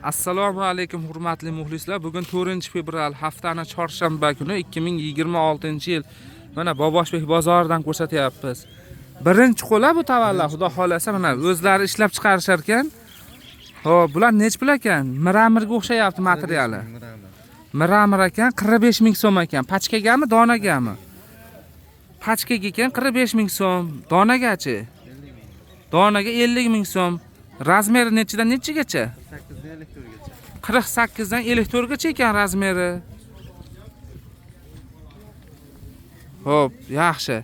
Assalomu alaykum hurmatli muxlislar. Bugun 4-fevral haftaning chorshanba kuni 2026-yil. Mana Boboshbek bozoridan ko'rsatyapmiz. Birinchi qo'la bu tavalla, xudo xolasa mana o'zlari ishlab chiqarishar ekan. Xo'p, bular nech pul ekan? Miramirga o'xshayapti materiali. Miramir ekan, 45 ming so'm ekan. Pachkagami, donagami? Pachkaga ekan 45 ming so'm, donagachi? Donaga 50 ming so'm. Razmeri nechidan nechigacha? 48 dan 54 gacha ekan razmeri. Xo'p, yaxshi.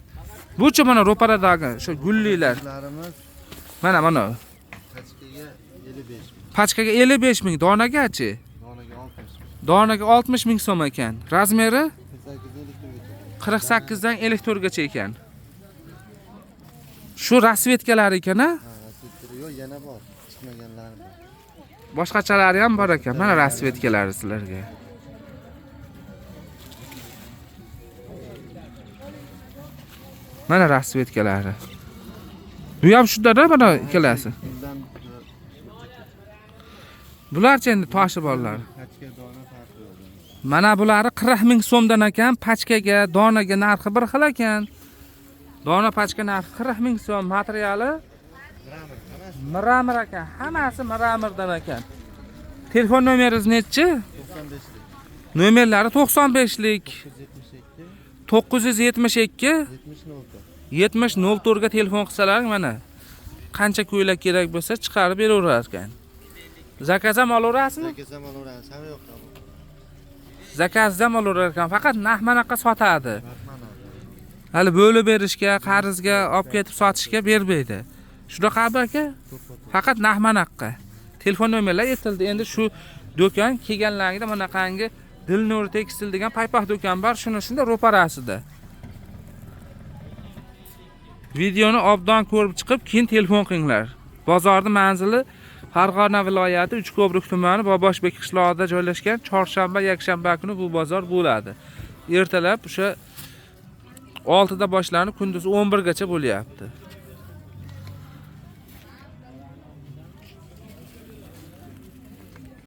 Bucha mana ro'paradagi shu gullilar. Mana. Pachkaga 55 ming, donagachi? Donaga 60 ming so'm ekan. Razmeri 48 dan 54 gacha ekan. Shu rasvetkalar ekan-a? Yo'q, yana bor. Chiqmaganlari bor. Boshqachalari ham bor ekan. Mana rasvetkalari sizlarga. Mana rasvetkalari. Bu ham shunda-da mana ikkalasi. Bularchi endi toshi borlar. Pachka dona farqi yo'q. Mana bulari 40 ming so'mdan ekan, pachkaga, donaga narxi bir xil ekan. Dona pachka narxi 40 ming so'm, materiali miramir ekan. Hammasi miramirdan ekan. Telefon nomeringiz nechi? 95lik. Nomerlari 95lik. 972 7004 ga telefon qilsalar mana qancha ko'ylak kerak bo'lsa chiqarib beraverar ekan. Zakaz ham olaverasizmi? Zakaz ham olaveramiz. Hamma yoqdan. Zakazdan olaverar ekan, faqat nahmanaqa sotadi. Hali bo'lib berishga, qarzga olib ketib sotishga bermaydi. Shunaqa aka? Faqat nahmanaqqa. Telefon nomerlar aytildi. Endi shu do'kon kelganlarida bunaqangi Dilnur tekstil degan paypoq do'kon bor, shunda ro'parasida. Videoni obdan ko'rib chiqib, keyin telefon qilinglar. Bozorning manzili Farg'ona viloyati Uchko'prik tumani Boboshbek qishlog'ida joylashgan. Chorshanba, yakshanba kuni bu bozor bo'ladi. Ertalab o'sha 6 da boshlanib, kunduz 11 gacha bo'lyapti.